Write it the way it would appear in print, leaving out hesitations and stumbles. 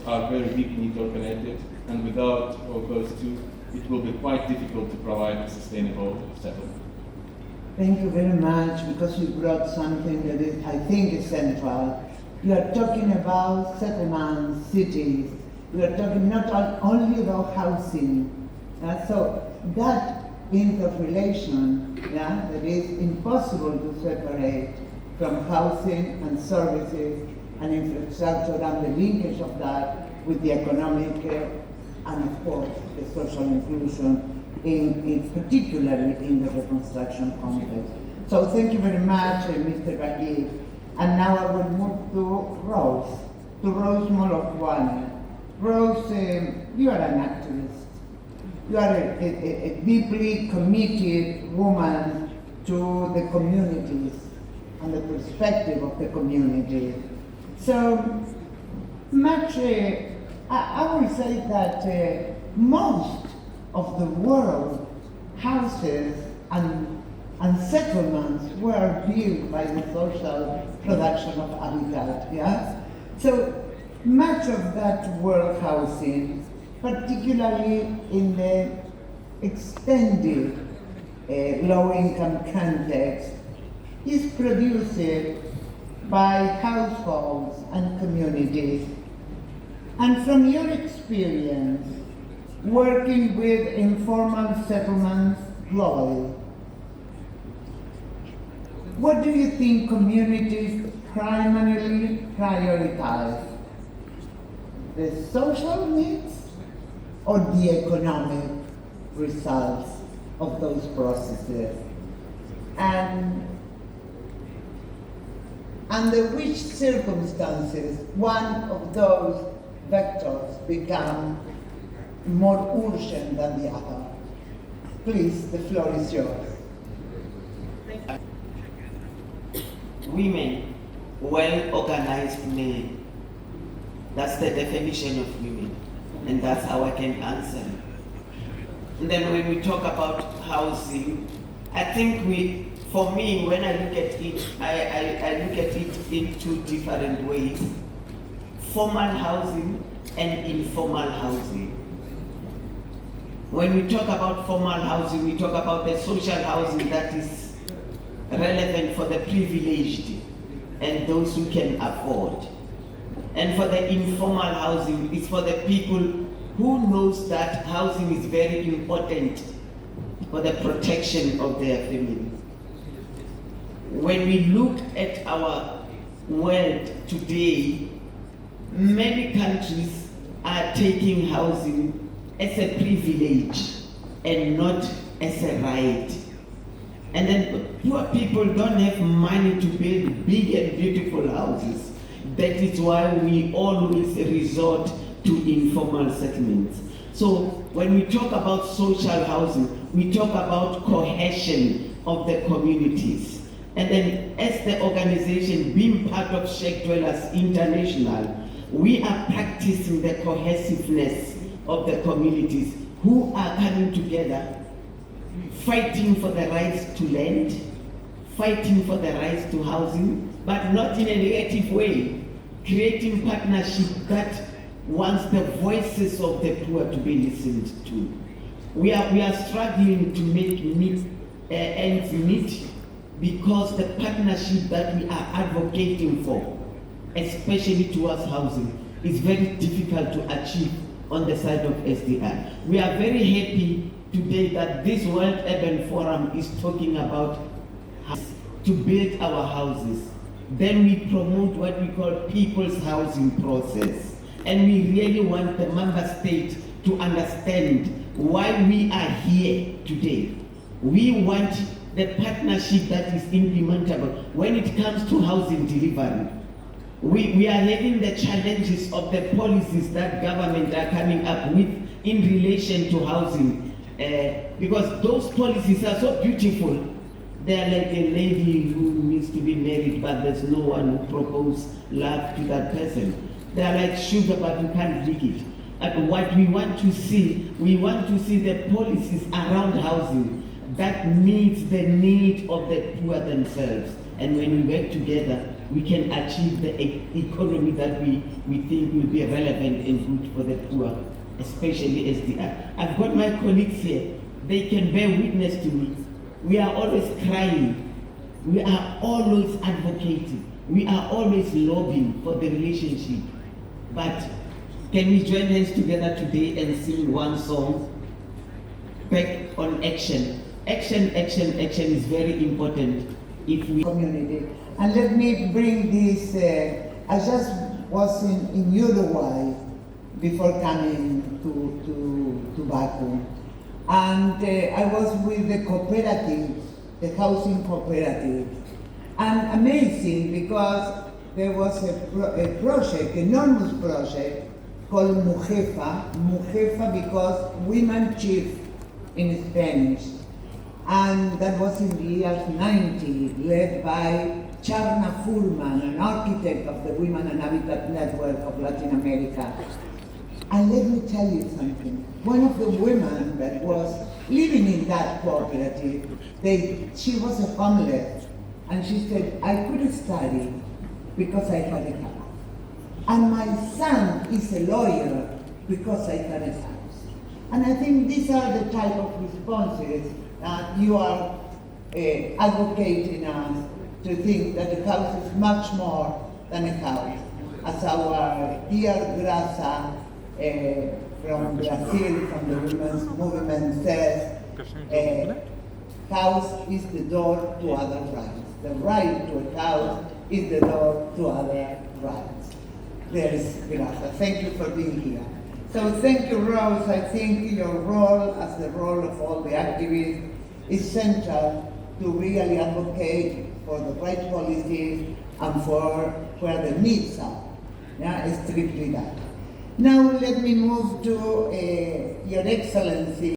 are very deeply interconnected, and without those two, it will be quite difficult to provide a sustainable settlement. Thank you very much, because you brought something that is, I think, is central. You are talking about settlements, cities. You are talking not only about housing. So that interrelation, that is impossible to separate from housing and services and infrastructure, and the linkage of that with the economic and, of course, the social inclusion, in particularly in the reconstruction context. So thank you very much, Mr. Bagui. And now I will move to Rose Molokwane. Rose, you are an activist. You are a deeply committed woman to the communities and the perspective of the community. So much, I will say that most of the world houses and settlements were built by the social production of habitat, So much of that world housing, particularly in the extended low-income context, is produced by households and communities. And from your experience, working with informal settlements globally, what do you think communities primarily prioritize? The social needs or the economic results of those processes? And under which circumstances one of those vectors become more urgent than the other? Please, the floor is yours. Women, well-organized men. That's the definition of women, and that's how I can answer. And then when we talk about housing, I think for me, when I look at it, I look at it in two different ways: formal housing and informal housing. When we talk about formal housing, we talk about the social housing that is relevant for the privileged and those who can afford. And for the informal housing, it's for the people who knows that housing is very important for the protection of their family. When we look at our world today, many countries are taking housing as a privilege and not as a right. And then poor people don't have money to build big and beautiful houses. That is why we always resort to informal settlements. So when we talk about social housing, we talk about cohesion of the communities. And then as the organization, being part of Sheikh Dwellers International, we are practicing the cohesiveness of the communities who are coming together, fighting for the rights to land, fighting for the rights to housing, but not in a negative way, creating partnership that wants the voices of the poor to be listened to. We are struggling to make ends meet because the partnership that we are advocating for, especially towards housing, is very difficult to achieve on the side of SDI. We are very happy today that this World Urban Forum is talking about how to build our houses. Then we promote what we call people's housing process. And we really want the member state to understand why we are here today. We want the partnership that is implementable when it comes to housing delivery. We are having the challenges of the policies that government are coming up with in relation to housing, because those policies are so beautiful. They are like a lady who needs to be married, but there's no one who proposes love to that person. They are like sugar, but you can't drink it. And what we want to see the policies around housing that meets the need of the poor themselves. And when we work together, we can achieve the economy that we think will be relevant and good for the poor, especially SDR. I've got my colleagues here. They can bear witness to me. We are always crying. We are always advocating. We are always lobbying for the relationship. But can we join hands together today and sing one song? Back on action. Action, action, action is very important if we community. And let me bring this, I just was in Uruguay before coming to Baku. And I was with the cooperative, the housing cooperative. And amazing because there was a project, enormous project called Mujefa because women chief in Spanish. And that was in the years 90, led by Charna Furman, an architect of the Women and Habitat Network of Latin America. And let me tell you something. One of the women that was living in that cooperative, she was a homeless, and she said, I couldn't study because I had a house. And my son is a lawyer because I had a house. And I think these are the type of responses that you are advocating us to think that the house is much more than a house. As our dear Graça from Brazil, from the women's movement says, house is the door to other rights. The right to a house is the door to other rights. There is Graça. Thank you for being here. So thank you, Rose. I think your role, as the role of all the activists, is central to really advocate for the right policies and for where the needs are. Yeah, strictly that. Now let me move to Your Excellency.